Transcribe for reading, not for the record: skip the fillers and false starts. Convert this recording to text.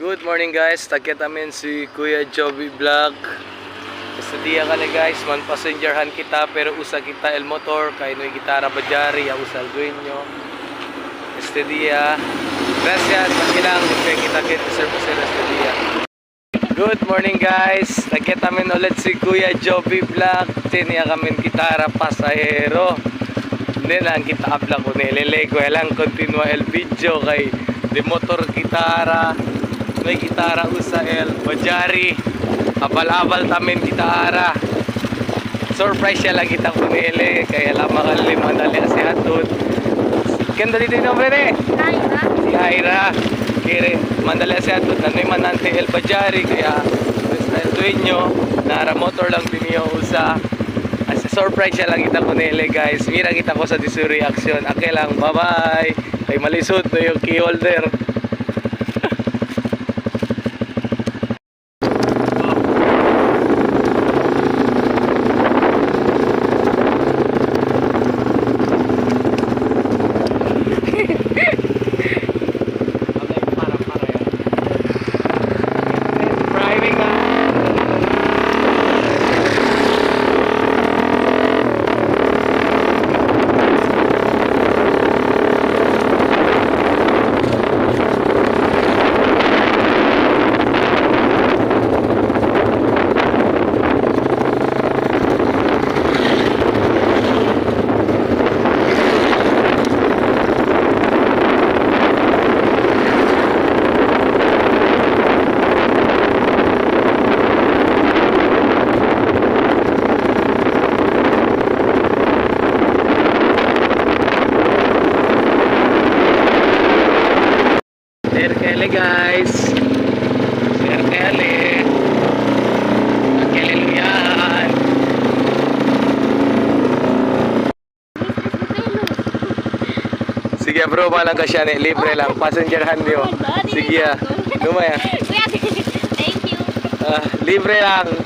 Good morning guys, tagkita amin si Kuya Joby Vlog. Sa diya ka na guys, man passengerhan kita pero usa kita el motor kay no gitara bajari ang usal dueño. Este dia. Gracias, makilang kay kita service este dia. Good morning guys, tagkita amin ulit si Kuya Joby Vlog. Tinya kami gitara pasahero. Hindi lang kita upload ko nililego lang continua el video kay de motor gitara. May gitara usa el bajari abal-abal tamin gitara surprise siya lang kita kunili kaya lamang aliman dali si hatod kanda dito yung nombre Aira si Aira kire mandali si hatod nanoy manante el bajari kaya el dueño nara motor lang diniyo usa as surprise siya lang kita kunili guys mira kita ko sa disu reaction okay lang bye bye kay malisod na yung key holder. Kele guys, share kele, kele luyan. Sige bro, malang ka siya libre lang, passengerhan niyo. Sige lumaya. Thank you. Libre lang.